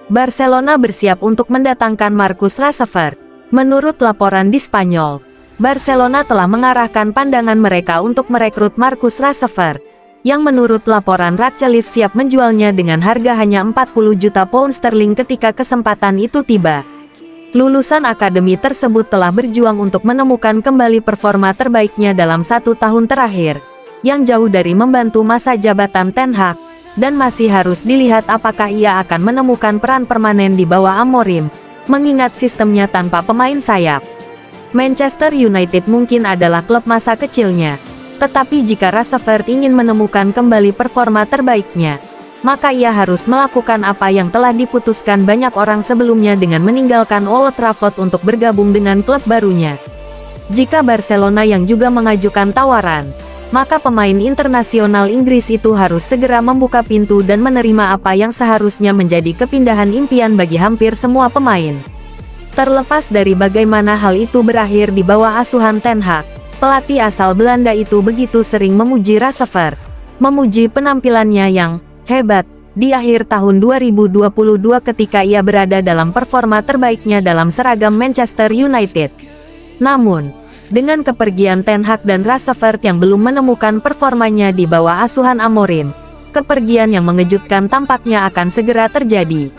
Barcelona bersiap untuk mendatangkan Marcus Rashford. Menurut laporan di Spanyol, Barcelona telah mengarahkan pandangan mereka untuk merekrut Marcus Rashford, yang menurut laporan Ratcliffe siap menjualnya dengan harga hanya 40 juta pound sterling ketika kesempatan itu tiba. Lulusan akademi tersebut telah berjuang untuk menemukan kembali performa terbaiknya dalam 1 tahun terakhir, yang jauh dari membantu masa jabatan Ten Hag, dan masih harus dilihat apakah ia akan menemukan peran permanen di bawah Amorim, mengingat sistemnya tanpa pemain sayap. Manchester United mungkin adalah klub masa kecilnya, tetapi jika Rashford ingin menemukan kembali performa terbaiknya, maka ia harus melakukan apa yang telah diputuskan banyak orang sebelumnya dengan meninggalkan Old Trafford untuk bergabung dengan klub barunya. Jika Barcelona yang juga mengajukan tawaran, maka pemain internasional Inggris itu harus segera membuka pintu dan menerima apa yang seharusnya menjadi kepindahan impian bagi hampir semua pemain. Terlepas dari bagaimana hal itu berakhir di bawah asuhan Ten Hag, pelatih asal Belanda itu begitu sering memuji Rashford, memuji penampilannya yang hebat di akhir tahun 2022 ketika ia berada dalam performa terbaiknya dalam seragam Manchester United. Namun, dengan kepergian Ten Hag dan Rashford yang belum menemukan performanya di bawah asuhan Amorim, kepergian yang mengejutkan tampaknya akan segera terjadi.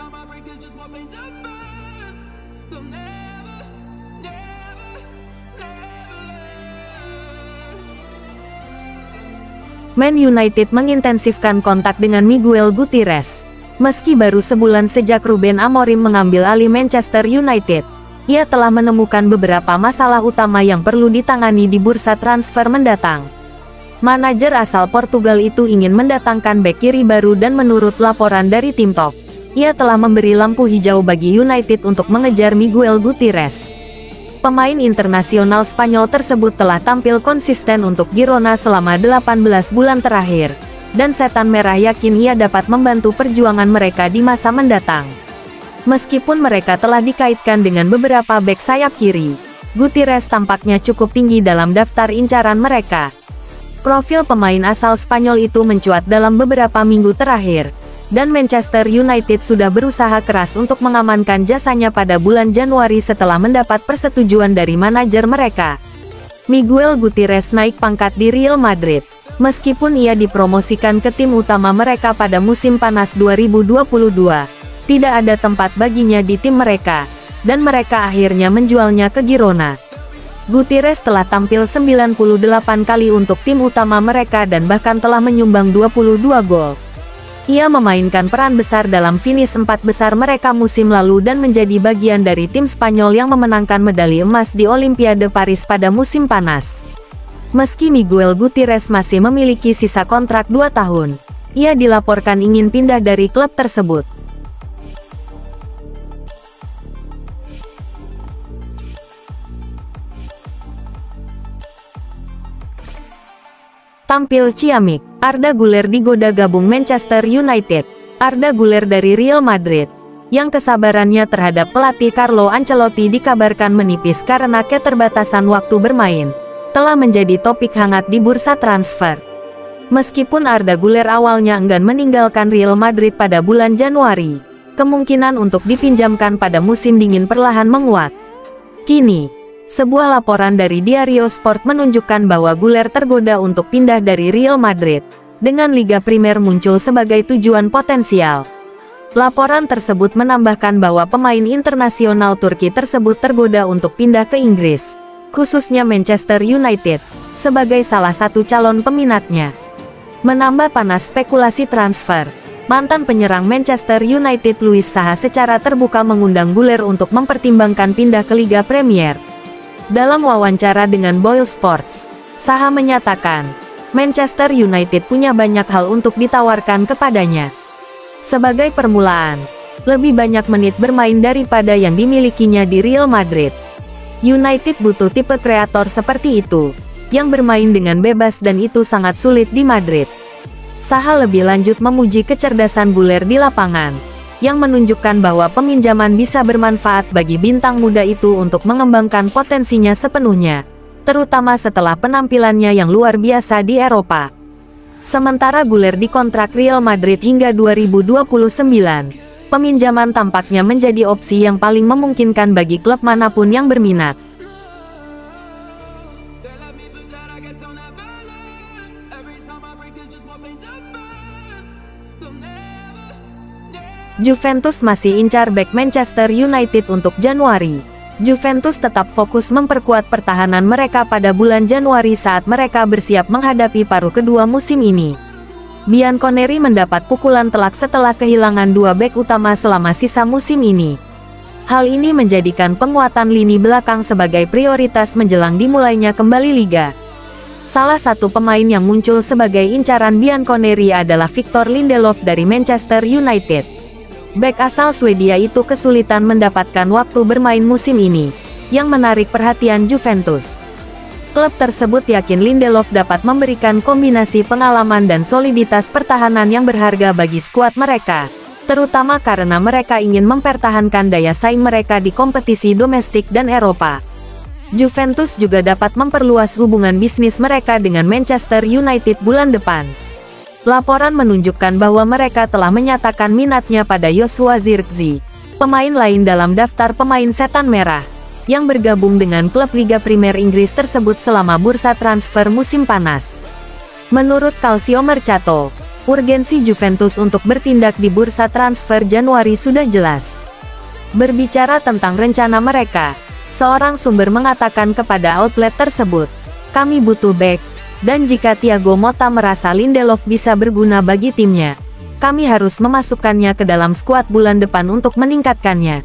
Man United mengintensifkan kontak dengan Miguel Gutierrez. Meski baru sebulan sejak Ruben Amorim mengambil alih Manchester United, ia telah menemukan beberapa masalah utama yang perlu ditangani di bursa transfer mendatang. Manajer asal Portugal itu ingin mendatangkan bek kiri baru dan menurut laporan dari tim Top, ia telah memberi lampu hijau bagi United untuk mengejar Miguel Gutierrez. Pemain internasional Spanyol tersebut telah tampil konsisten untuk Girona selama 18 bulan terakhir, dan Setan Merah yakin ia dapat membantu perjuangan mereka di masa mendatang. Meskipun mereka telah dikaitkan dengan beberapa bek sayap kiri, Gutierrez tampaknya cukup tinggi dalam daftar incaran mereka. Profil pemain asal Spanyol itu mencuat dalam beberapa minggu terakhir, dan Manchester United sudah berusaha keras untuk mengamankan jasanya pada bulan Januari setelah mendapat persetujuan dari manajer mereka. Miguel Gutierrez naik pangkat di Real Madrid, meskipun ia dipromosikan ke tim utama mereka pada musim panas 2022. Tidak ada tempat baginya di tim mereka, dan mereka akhirnya menjualnya ke Girona. Gutierrez telah tampil 98 kali untuk tim utama mereka dan bahkan telah menyumbang 22 gol. Ia memainkan peran besar dalam finish 4 besar mereka musim lalu dan menjadi bagian dari tim Spanyol yang memenangkan medali emas di Olimpiade Paris pada musim panas. Meski Miguel Gutierrez masih memiliki sisa kontrak 2 tahun, ia dilaporkan ingin pindah dari klub tersebut. Tampil ciamik, Arda Güler digoda gabung Manchester United. Arda Güler dari Real Madrid, yang kesabarannya terhadap pelatih Carlo Ancelotti dikabarkan menipis karena keterbatasan waktu bermain, telah menjadi topik hangat di bursa transfer. Meskipun Arda Güler awalnya enggan meninggalkan Real Madrid pada bulan Januari, kemungkinan untuk dipinjamkan pada musim dingin perlahan menguat. Kini, sebuah laporan dari Diario Sport menunjukkan bahwa Güler tergoda untuk pindah dari Real Madrid, dengan Liga Primer muncul sebagai tujuan potensial. Laporan tersebut menambahkan bahwa pemain internasional Turki tersebut tergoda untuk pindah ke Inggris, khususnya Manchester United, sebagai salah satu calon peminatnya. Menambah panas spekulasi transfer, mantan penyerang Manchester United Luis Saha secara terbuka mengundang Güler untuk mempertimbangkan pindah ke Liga Premier. Dalam wawancara dengan Boil Sports, Saha menyatakan, Manchester United punya banyak hal untuk ditawarkan kepadanya. Sebagai permulaan, lebih banyak menit bermain daripada yang dimilikinya di Real Madrid. United butuh tipe kreator seperti itu, yang bermain dengan bebas dan itu sangat sulit di Madrid. Saha lebih lanjut memuji kecerdasan Güler di lapangan, yang menunjukkan bahwa peminjaman bisa bermanfaat bagi bintang muda itu untuk mengembangkan potensinya sepenuhnya, terutama setelah penampilannya yang luar biasa di Eropa. Sementara Güler dikontrak Real Madrid hingga 2029, peminjaman tampaknya menjadi opsi yang paling memungkinkan bagi klub manapun yang berminat. Juventus masih incar bek Manchester United untuk Januari. Juventus tetap fokus memperkuat pertahanan mereka pada bulan Januari saat mereka bersiap menghadapi paruh kedua musim ini. Bianconeri mendapat pukulan telak setelah kehilangan dua bek utama selama sisa musim ini. Hal ini menjadikan penguatan lini belakang sebagai prioritas menjelang dimulainya kembali liga. Salah satu pemain yang muncul sebagai incaran Bianconeri adalah Victor Lindelof dari Manchester United. Bek asal Swedia itu kesulitan mendapatkan waktu bermain musim ini, yang menarik perhatian Juventus. Klub tersebut yakin Lindelof dapat memberikan kombinasi pengalaman dan soliditas pertahanan yang berharga bagi skuad mereka, terutama karena mereka ingin mempertahankan daya saing mereka di kompetisi domestik dan Eropa. Juventus juga dapat memperluas hubungan bisnis mereka dengan Manchester United bulan depan. Laporan menunjukkan bahwa mereka telah menyatakan minatnya pada Joshua Zirkzee, pemain lain dalam daftar pemain setan merah, yang bergabung dengan klub Liga Primer Inggris tersebut selama bursa transfer musim panas. Menurut Calcio Mercato, urgensi Juventus untuk bertindak di bursa transfer Januari sudah jelas. Berbicara tentang rencana mereka, seorang sumber mengatakan kepada outlet tersebut, "Kami butuh bek. Dan jika Thiago Motta merasa Lindelof bisa berguna bagi timnya, kami harus memasukkannya ke dalam skuad bulan depan untuk meningkatkannya."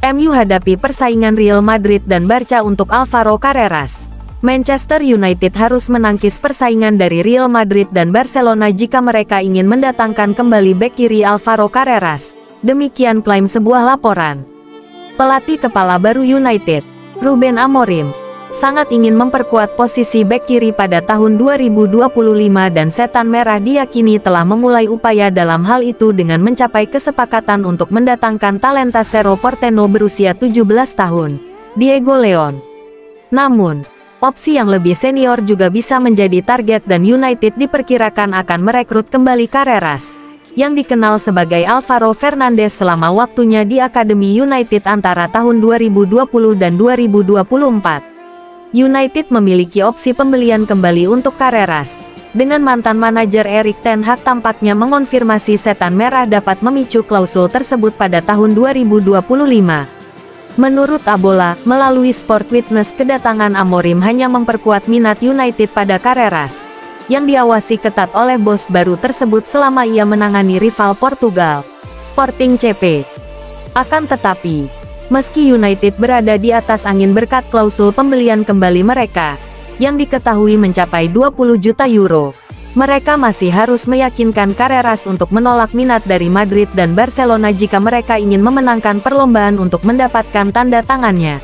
MU hadapi persaingan Real Madrid dan Barca untuk Alvaro Carreras. Manchester United harus menangkis persaingan dari Real Madrid dan Barcelona jika mereka ingin mendatangkan kembali bek kiri Alvaro Carreras. Demikian klaim sebuah laporan. Pelatih kepala baru United, Ruben Amorim, sangat ingin memperkuat posisi bek kiri pada tahun 2025 dan Setan Merah diyakini telah memulai upaya dalam hal itu dengan mencapai kesepakatan untuk mendatangkan talenta Cerro Porteño berusia 17 tahun, Diego Leon. Namun, opsi yang lebih senior juga bisa menjadi target dan United diperkirakan akan merekrut kembali Carreras, yang dikenal sebagai Alvaro Fernandes selama waktunya di Akademi United antara tahun 2020 dan 2024. United memiliki opsi pembelian kembali untuk Carreras, dengan mantan manajer Erik ten Hag tampaknya mengonfirmasi Setan Merah dapat memicu klausul tersebut pada tahun 2025. Menurut Abola, melalui Sport Witness kedatangan Amorim hanya memperkuat minat United pada Carreras, yang diawasi ketat oleh bos baru tersebut selama ia menangani rival Portugal, Sporting CP. Akan tetapi, meski United berada di atas angin berkat klausul pembelian kembali mereka, yang diketahui mencapai 20 juta euro, mereka masih harus meyakinkan Carreras untuk menolak minat dari Madrid dan Barcelona jika mereka ingin memenangkan perlombaan untuk mendapatkan tanda tangannya.